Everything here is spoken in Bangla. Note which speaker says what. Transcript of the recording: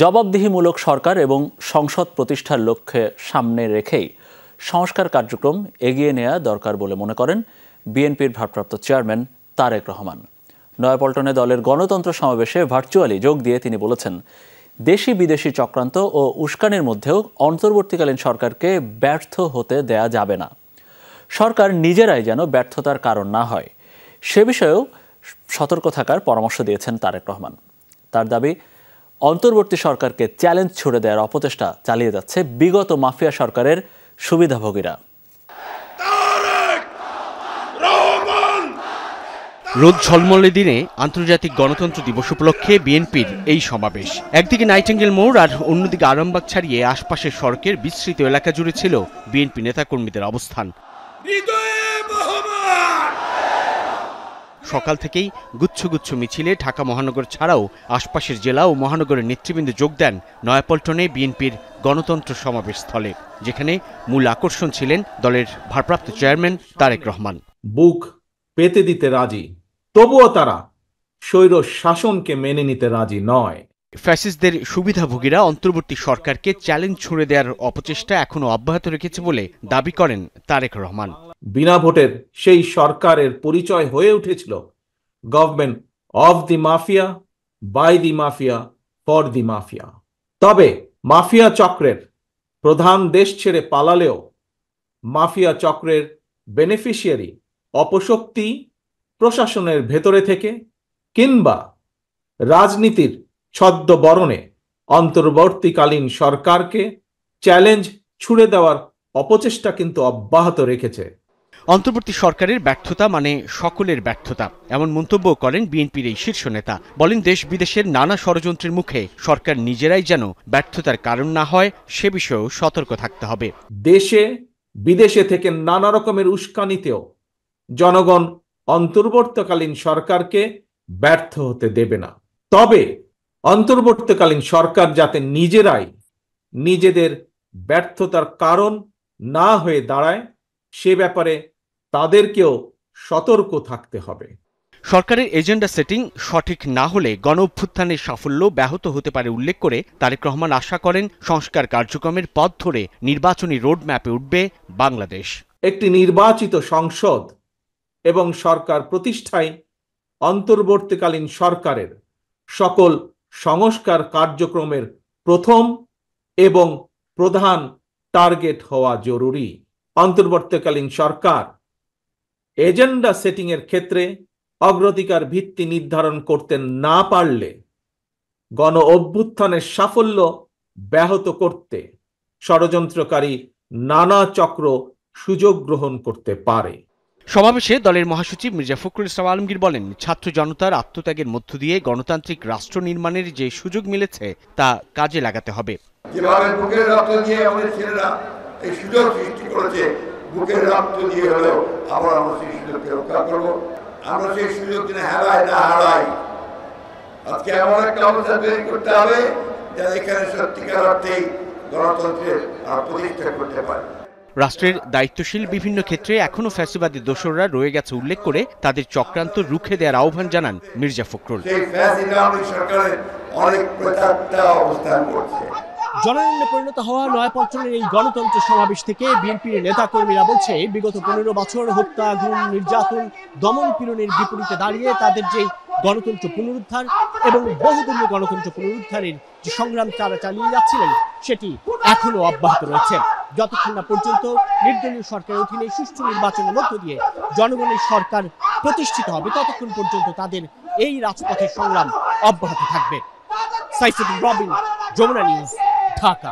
Speaker 1: জবাবদিহিমূলক সরকার এবং সংসদ প্রতিষ্ঠার লক্ষ্যে সামনে রেখেই সংস্কার কার্যক্রম এগিয়ে নেওয়া দরকার বলে মনে করেন বিএনপির ভারপ্রাপ্ত চেয়ারম্যান তারেক রহমান। নয়াপল্টনে দলের গণতন্ত্র সমাবেশে ভার্চুয়ালি যোগ দিয়ে তিনি বলেছেন, দেশি বিদেশি চক্রান্ত ও উস্কানির মধ্যেও অন্তর্বর্তীকালীন সরকারকে ব্যর্থ হতে দেয়া যাবে না। সরকার নিজেরাই যেন ব্যর্থতার কারণ না হয় সে বিষয়েও সতর্ক থাকার পরামর্শ দিয়েছেন তারেক রহমান। তার দাবি, অন্তর্বর্তী সরকারকে চ্যালেঞ্জ ছুড়ে দেওয়ার অপচেষ্টা চালিয়ে যাচ্ছে বিগত মাফিয়া সরকারের সুবিধাভোগীরা।
Speaker 2: রোদ ঝলমলে দিনে আন্তর্জাতিক গণতন্ত্র দিবস উপলক্ষে বিএনপির এই সমাবেশ। একদিকে নাইটিঙ্গেল মোড় আর অন্যদিকে আরামবাগ ছাড়িয়ে আশপাশের সড়কের বিস্তৃত এলাকা জুড়ে ছিল বিএনপি নেতাকর্মীদের অবস্থান। সকাল থেকেই গুচ্ছ গুচ্ছ মিছিলে ঢাকা মহানগর ছাড়াও আশপাশের জেলা ও মহানগরের নেতৃবৃন্দ যোগ দেন নয়াপল্টনে বিএনপির গণতন্ত্র সমাবেশ স্থলে, যেখানে মূল আকর্ষণ ছিলেন দলের ভারপ্রাপ্ত চেয়ারম্যান তারেক রহমান।
Speaker 3: বুক পেতে দিতে রাজি, তবুও তারা স্বৈর শাসনকে মেনে নিতে রাজি নয়।
Speaker 2: ফ্যাসিস্টদের সুবিধাভোগীরা অন্তর্বর্তী সরকারকে চ্যালেঞ্জ ছুড়ে দেওয়ার অপচেষ্টা এখনো অব্যাহত রেখেছে বলে দাবি করেন তারেক রহমান।
Speaker 3: বিনা ভোটের সেই সরকারের পরিচয় হয়ে উঠেছিল government of the mafia, by the mafia, for the mafia. তবে মাফিয়া চক্রের প্রধান দেশ ছেড়ে পালালেও মাফিয়া চক্রের বেনিফিশিয়ারি অপশক্তি প্রশাসনের ভেতরে থেকে কিংবা রাজনীতির ছদ্মবরণে অন্তর্বর্তীকালীন সরকারকে চ্যালেঞ্জ ছুড়ে দেওয়ার অপচেষ্টা কিন্তু অব্যাহত রেখেছে।
Speaker 2: অন্তর্বর্তী সরকারের ব্যর্থতা মানে সকলের ব্যর্থতা, এমন মন্তব্য করেন বিএনপির এই শীর্ষ নেতা। বলেন, দেশ বিদেশের নানা ষড়যন্ত্রের মুখে সরকার নিজেরাই যেন ব্যর্থতার কারণ না হয় সে বিষয়েও সতর্ক থাকতে হবে।
Speaker 3: দেশে বিদেশে থেকে নানা রকমের উস্কানিতেও জনগণ অন্তর্বর্তীকালীন সরকারকে ব্যর্থ হতে দেবে না। তবে অন্তর্বর্তীকালীন সরকার যাতে নিজেরাই নিজেদের ব্যর্থতার কারণ না হয়ে দাঁড়ায় সে ব্যাপারে তাদেরকেও সতর্ক থাকতে হবে।
Speaker 2: সরকারের এজেন্ডা সেটিং সঠিক না হলে গণ অভ্যুত্থানের সাফল্য ব্যাহত হতে পারে উল্লেখ করে তারেক রহমান আশা করেন, সংস্কার কার্যক্রমের পথ ধরে নির্বাচনী রোডম্যাপে উঠবে বাংলাদেশ।
Speaker 3: একটি নির্বাচিত সংসদ এবং সরকার প্রতিষ্ঠায় অন্তর্বর্তীকালীন সরকারের সকল সংস্কার কার্যক্রমের প্রথম এবং প্রধান টার্গেট হওয়া জরুরি। অন্তর্বর্তীকালীন সরকার এজেন্ডা সেটিং এর ক্ষেত্রে অগ্রাধিকার ভিত্তি নির্ধারণ করতে না পারলে গণ অভ্যুত্থানের সাফল্য ব্যাহত করতে ষড়যন্ত্রকারী নানা চক্র সুযোগ গ্রহণ করতে পারে।
Speaker 2: সমাবেশে দলের মহাসচিব মির্জা ফখরুল ইসলাম আলমগীর বলেন, ছাত্র জনতার আত্মত্যাগের মধ্য দিয়ে গণতান্ত্রিক রাষ্ট্র নির্মাণের যে সুযোগ মিলেছে তা কাজে লাগাতে হবে।
Speaker 4: যেভাবে বুকের রক্ত দিয়ে আমাদের ছেলেরা এই সুযোগ সৃষ্টি করেছে, বুকের রক্ত দিয়ে হলেও আবার আমরা সেই সুযোগকে রক্ষা করব। আমরা সেই সুযোগ যেন হারাই না হারাই। আজকে এমন একটা অবস্থা তৈরি করতে হবে যাতে এখানে সত্যিকার অর্থেই গণতন্ত্রের প্রতিষ্ঠা করতে পারে।
Speaker 2: রাষ্ট্রের দায়িত্বশীল বিভিন্ন ক্ষেত্রে এখনো ফ্যাসিবাদী দোসররা রয়ে গেছে উল্লেখ করে তাদের চক্রান্ত রুখে দেওয়ার আহ্বান জানান মির্জা ফখরুল।
Speaker 5: জননীনে পরিণত হওয়া নয়াপল্টনের এই গণতন্ত্র সমাবেশ থেকে বিএনপির নেতাকর্মীরা বলছে, বিগত 15 বছর হত্যা, গুম, নির্যাতন, দমন পীড়নের বিপরীতে দাঁড়িয়ে তাদের যে গণতন্ত্র পুনরুদ্ধার এবং বহুদলীয় গণতন্ত্র পুনরুদ্ধারের যে সংগ্রাম তারা চালিয়ে যাচ্ছিলেন সেটি এখনো অব্যাহত রয়েছে। যতক্ষণ না পর্যন্ত নির্দলীয় সরকারের অধীনে সুষ্ঠু নির্বাচনের মধ্য দিয়ে জনগণের সরকার প্রতিষ্ঠিত হবে, ততক্ষণ পর্যন্ত তাদের এই রাজপথের সংগ্রাম অব্যাহত থাকবে। সাইফুদ্দিন রবিন, যমুনা নিউজ, ঢাকা।